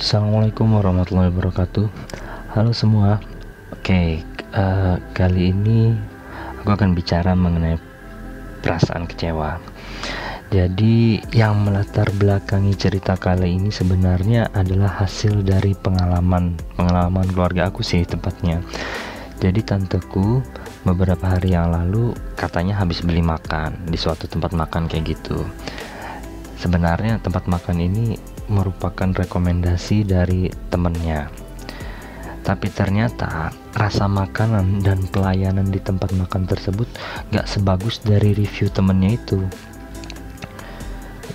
Assalamualaikum warahmatullahi wabarakatuh. Halo semua. Oke, kali ini aku akan bicara mengenai perasaan kecewa. Jadi yang melatar belakangi cerita kali ini sebenarnya adalah hasil dari pengalaman keluarga aku sih tepatnya. Jadi tanteku beberapa hari yang lalu katanya habis beli makan di suatu tempat makan kayak gitu. Sebenarnya tempat makan ini merupakan rekomendasi dari temennya, tapi ternyata rasa makanan dan pelayanan di tempat makan tersebut gak sebagus dari review temennya itu.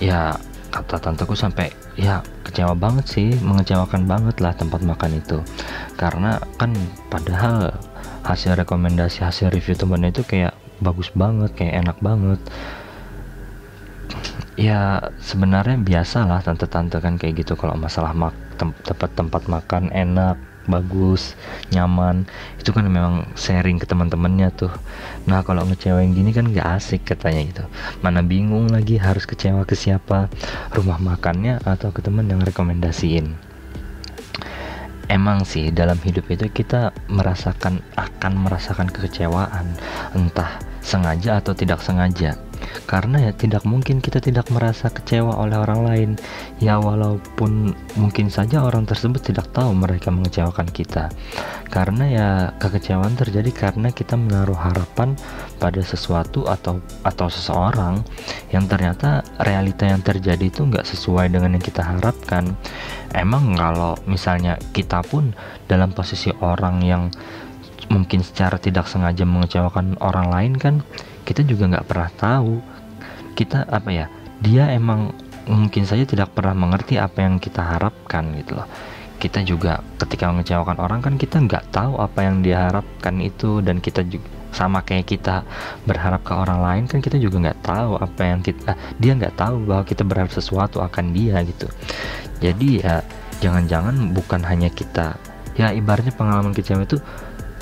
Ya kata tanteku sampai ya kecewa banget sih, mengecewakan banget lah tempat makan itu, karena kan padahal hasil rekomendasi, hasil review temennya itu kayak bagus banget, kayak enak banget. Ya sebenarnya biasa lah tante-tante kan kayak gitu, kalau masalah tempat makan enak, bagus, nyaman, itu kan memang sharing ke teman-temannya tuh. Nah kalau ngecewain gini kan gak asik katanya gitu. Mana bingung lagi harus kecewa ke siapa, rumah makannya atau ke teman yang rekomendasiin. Emang sih dalam hidup itu kita akan merasakan kekecewaan, entah sengaja atau tidak sengaja. Karena ya tidak mungkin kita tidak merasa kecewa oleh orang lain. Ya walaupun mungkin saja orang tersebut tidak tahu mereka mengecewakan kita. Karena ya kekecewaan terjadi karena kita menaruh harapan pada sesuatu atau seseorang yang ternyata realita yang terjadi itu nggak sesuai dengan yang kita harapkan. Emang kalau misalnya kita pun dalam posisi orang yang mungkin secara tidak sengaja mengecewakan orang lain kan, kita juga nggak pernah tahu kita dia emang mungkin saja tidak pernah mengerti apa yang kita harapkan gitu loh. Kita juga ketika mengecewakan orang kan kita nggak tahu apa yang dia harapkan itu, dan kita juga sama kayak kita berharap ke orang lain kan, kita juga nggak tahu apa yang dia nggak tahu bahwa kita berharap sesuatu akan dia gitu. Jadi ya jangan-jangan bukan hanya kita, ya ibaratnya pengalaman kecewa itu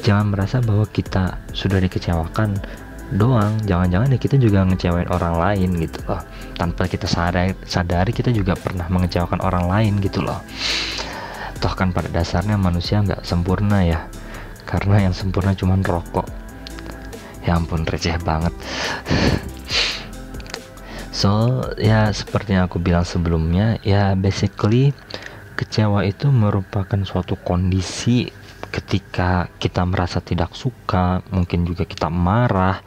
jangan merasa bahwa kita sudah dikecewakan doang, jangan-jangan ya kita juga ngecewain orang lain gitu loh, tanpa kita sadari kita juga pernah mengecewakan orang lain gitu loh. Toh kan pada dasarnya manusia nggak sempurna ya, karena yang sempurna cuman rokok. Ya ampun, receh banget. So ya seperti yang aku bilang sebelumnya, ya basically kecewa itu merupakan suatu kondisi ketika kita merasa tidak suka, mungkin juga kita marah,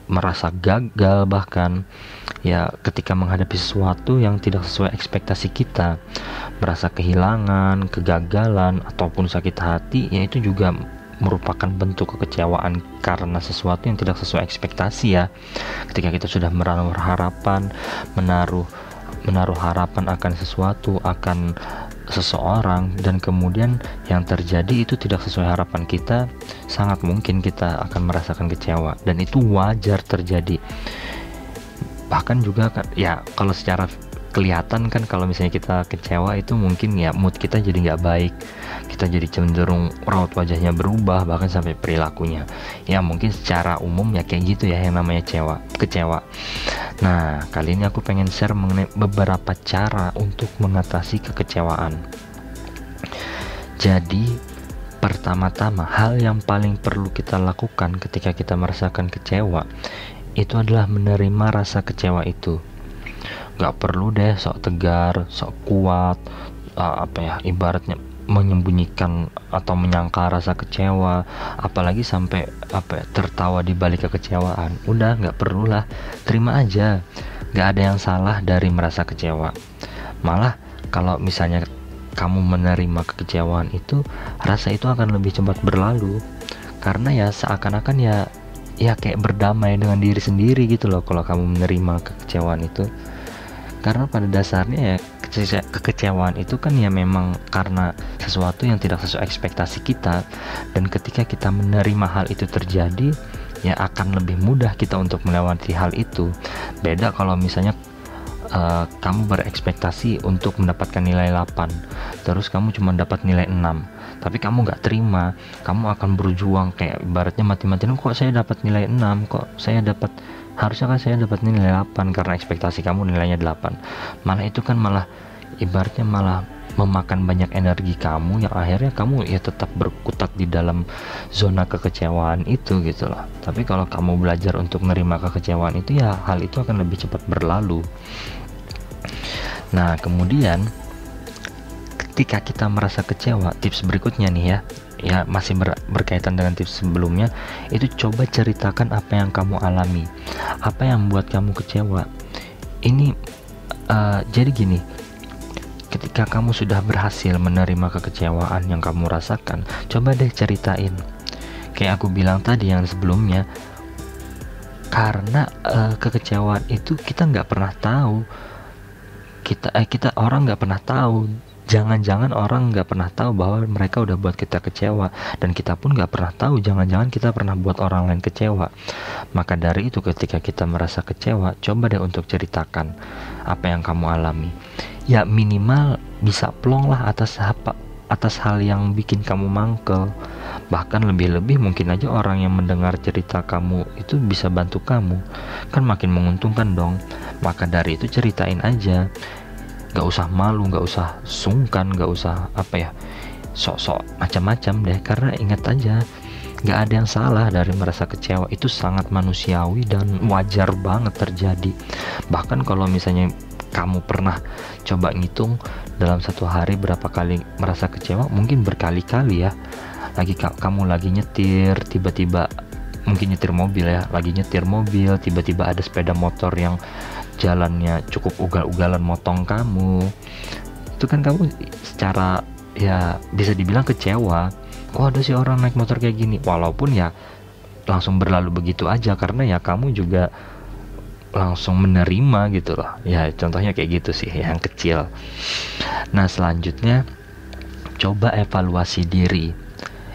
merasa gagal, bahkan ya ketika menghadapi sesuatu yang tidak sesuai ekspektasi kita, merasa kehilangan, kegagalan, ataupun sakit hati, ya itu juga merupakan bentuk kekecewaan karena sesuatu yang tidak sesuai ekspektasi ya. Ketika kita sudah menaruh harapan akan sesuatu, akan seseorang, dan kemudian yang terjadi itu tidak sesuai harapan kita, sangat mungkin kita akan merasakan kecewa, dan itu wajar terjadi. Bahkan juga kan ya kalau secara kelihatan kan, kalau misalnya kita kecewa itu mungkin ya mood kita jadi nggak baik, kita jadi cenderung raut wajahnya berubah, bahkan sampai perilakunya. Ya mungkin secara umum ya kayak gitu ya yang namanya kecewa. Nah kali ini aku pengen share mengenai beberapa cara untuk mengatasi kekecewaan. Jadi pertama-tama hal yang paling perlu kita lakukan ketika kita merasakan kecewa itu adalah menerima rasa kecewa itu. Gak perlu deh sok tegar, sok kuat, ibaratnya menyembunyikan atau menyangka rasa kecewa, apalagi sampai tertawa di balik kekecewaan. Udah gak perlu lah, terima aja. Gak ada yang salah dari merasa kecewa. Malah kalau misalnya kamu menerima kekecewaan itu, rasa itu akan lebih cepat berlalu, karena ya seakan-akan ya kayak berdamai dengan diri sendiri gitu loh kalau kamu menerima kekecewaan itu. Karena pada dasarnya ya kekecewaan itu kan ya memang karena sesuatu yang tidak sesuai ekspektasi kita, dan ketika kita menerima hal itu terjadi, ya akan lebih mudah kita untuk melewati hal itu. Beda kalau misalnya kamu berekspektasi untuk mendapatkan nilai 8, terus kamu cuma dapat nilai 6, tapi kamu gak terima, kamu akan berjuang kayak ibaratnya mati-matian, kok saya dapat nilai 6, harusnya kan saya dapat nilai 8, karena ekspektasi kamu nilainya 8. Malah itu kan ibaratnya malah memakan banyak energi kamu yang akhirnya kamu ya tetap berkutat di dalam zona kekecewaan itu gitu loh. Tapi kalau kamu belajar untuk menerima kekecewaan itu, ya hal itu akan lebih cepat berlalu. Nah, kemudian ketika kita merasa kecewa, tips berikutnya nih ya masih berkaitan dengan tips sebelumnya, itu coba ceritakan apa yang kamu alami, apa yang membuat kamu kecewa. Ini jadi gini, ketika kamu sudah berhasil menerima kekecewaan yang kamu rasakan, coba deh ceritain. Kayak aku bilang tadi yang sebelumnya, karena kekecewaan itu kita nggak pernah tahu. Kita orang nggak pernah tahu. Jangan-jangan orang nggak pernah tahu bahwa mereka udah buat kita kecewa, dan kita pun nggak pernah tahu jangan-jangan kita pernah buat orang lain kecewa. Maka dari itu, ketika kita merasa kecewa, coba deh untuk ceritakan apa yang kamu alami. Ya minimal bisa plong lah atas hal yang bikin kamu mangkel. Bahkan lebih-lebih mungkin aja orang yang mendengar cerita kamu itu bisa bantu kamu, kan makin menguntungkan dong. Maka dari itu ceritain aja, gak usah malu, gak usah sungkan, gak usah sok-sok macam-macam deh. Karena ingat aja, gak ada yang salah dari merasa kecewa. Itu sangat manusiawi dan wajar banget terjadi. Bahkan kalau misalnya kamu pernah coba ngitung dalam satu hari berapa kali merasa kecewa, mungkin berkali-kali ya. Kamu lagi nyetir, tiba-tiba mungkin nyetir mobil ya, lagi nyetir mobil, tiba-tiba ada sepeda motor yang jalannya cukup ugal-ugalan motong kamu. Itu kan kamu secara ya bisa dibilang kecewa. Oh, ada sih orang naik motor kayak gini. Walaupun ya langsung berlalu begitu aja, karena ya kamu juga langsung menerima gitu loh. Ya contohnya kayak gitu sih, yang kecil. Nah, selanjutnya coba evaluasi diri.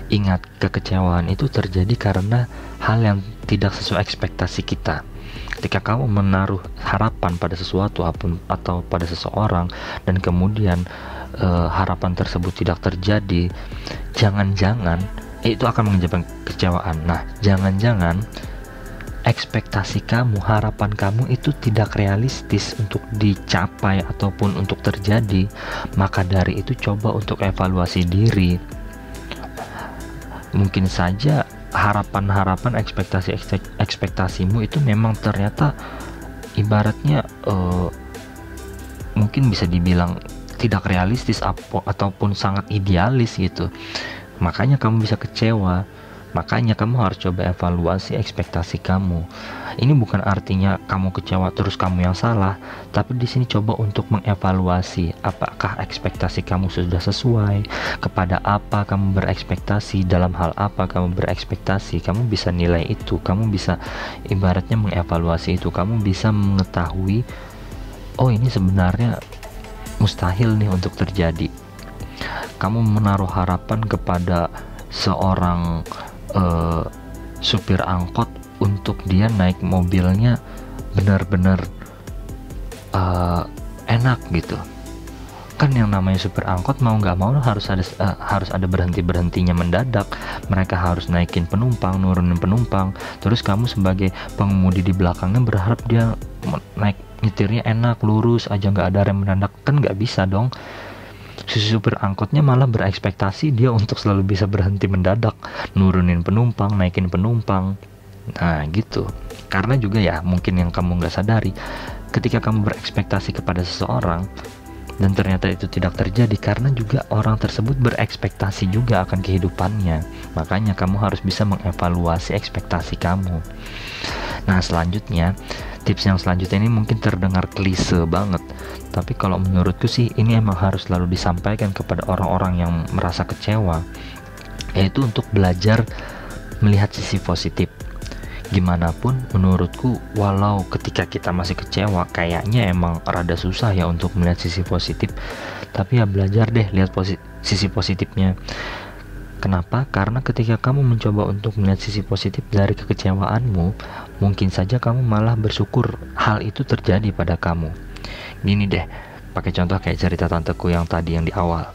Ingat, kekecewaan itu terjadi karena hal yang tidak sesuai ekspektasi kita. Ketika kamu menaruh harapan pada sesuatu atau pada seseorang, dan kemudian harapan tersebut tidak terjadi, jangan-jangan itu akan menyebabkan kekecewaan. Nah, jangan-jangan ekspektasi kamu, harapan kamu itu tidak realistis untuk dicapai ataupun untuk terjadi. Maka dari itu coba untuk evaluasi diri. Mungkin saja harapan-harapan, ekspektasimu itu memang ternyata ibaratnya mungkin bisa dibilang tidak realistis ataupun sangat idealis gitu. Makanya kamu bisa kecewa. Makanya kamu harus coba evaluasi ekspektasi kamu. Ini bukan artinya kamu kecewa terus kamu yang salah, tapi di sini coba untuk mengevaluasi apakah ekspektasi kamu sudah sesuai, kepada apa kamu berekspektasi, dalam hal apa kamu berekspektasi. Kamu bisa nilai itu, kamu bisa ibaratnya mengevaluasi itu, kamu bisa mengetahui, oh ini sebenarnya mustahil nih untuk terjadi. Kamu menaruh harapan kepada seorang supir angkot untuk dia naik mobilnya benar-benar enak gitu. Kan yang namanya supir angkot mau nggak mau harus ada berhentinya mendadak. Mereka harus naikin penumpang, nurunin penumpang. Terus kamu sebagai pengemudi di belakangnya berharap dia nyetirnya enak, lurus aja, nggak ada rem mendadak. Kan nggak bisa dong. Si supir angkotnya malah berekspektasi dia untuk selalu bisa berhenti mendadak, nurunin penumpang, naikin penumpang. Nah gitu. Karena juga ya mungkin yang kamu nggak sadari, ketika kamu berekspektasi kepada seseorang dan ternyata itu tidak terjadi, karena juga orang tersebut berekspektasi juga akan kehidupannya. Makanya kamu harus bisa mengevaluasi ekspektasi kamu. Nah, selanjutnya, tips yang selanjutnya ini mungkin terdengar klise banget, tapi kalau menurutku sih ini emang harus selalu disampaikan kepada orang-orang yang merasa kecewa, yaitu untuk belajar melihat sisi positif. Gimana pun menurutku, walau ketika kita masih kecewa kayaknya emang rada susah ya untuk melihat sisi positif, tapi ya belajar deh lihat sisi positifnya. Kenapa? Karena ketika kamu mencoba untuk melihat sisi positif dari kekecewaanmu, mungkin saja kamu malah bersyukur hal itu terjadi pada kamu. Gini deh, pakai contoh kayak cerita tanteku yang tadi yang di awal.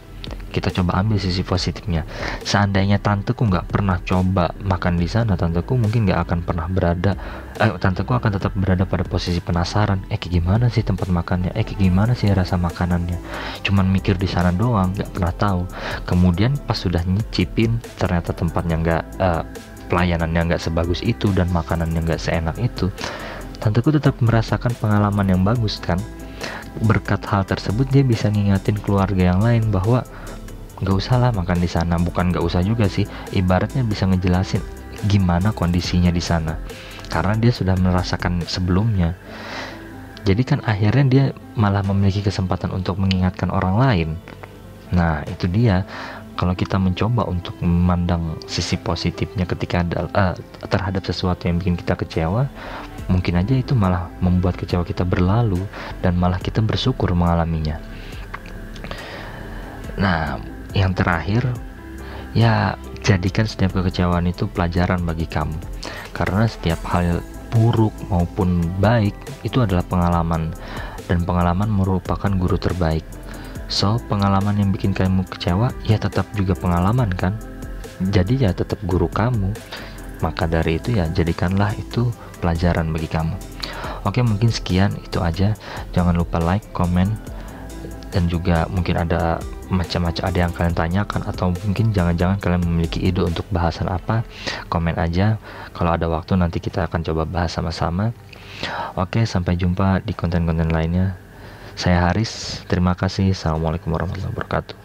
kita coba ambil sisi positifnya. Seandainya tanteku nggak pernah coba makan di sana, tanteku mungkin nggak akan pernah berada, tanteku akan tetap berada pada posisi penasaran, kayak gimana sih tempat makannya, kayak gimana sih rasa makanannya, cuman mikir di sana doang, nggak pernah tahu. Kemudian pas sudah nyicipin, ternyata tempatnya nggak, pelayanannya nggak sebagus itu dan makanannya nggak seenak itu, tanteku tetap merasakan pengalaman yang bagus kan. Berkat hal tersebut dia bisa ngingatin keluarga yang lain bahwa nggak usah lah makan di sana. Bukan nggak usah juga sih, ibaratnya bisa ngejelasin gimana kondisinya di sana karena dia sudah merasakan sebelumnya. Jadi kan akhirnya dia malah memiliki kesempatan untuk mengingatkan orang lain. Nah itu dia, kalau kita mencoba untuk memandang sisi positifnya ketika ada terhadap sesuatu yang bikin kita kecewa, mungkin aja itu malah membuat kecewa kita berlalu dan malah kita bersyukur mengalaminya. Nah, yang terakhir, ya jadikan setiap kekecewaan itu pelajaran bagi kamu. Karena setiap hal buruk maupun baik itu adalah pengalaman, dan pengalaman merupakan guru terbaik. So, pengalaman yang bikin kamu kecewa ya tetap juga pengalaman kan. Jadi ya tetap guru kamu. Maka dari itu ya jadikanlah itu pelajaran bagi kamu. Oke, mungkin sekian itu aja. Jangan lupa like, comment, dan juga mungkin ada macam-macam ada yang kalian tanyakan, atau mungkin jangan-jangan kalian memiliki ide untuk bahasan apa, komen aja. Kalau ada waktu nanti kita akan coba bahas sama-sama. Oke, sampai jumpa di konten-konten lainnya. Saya Haris, terima kasih. Assalamualaikum warahmatullahi wabarakatuh.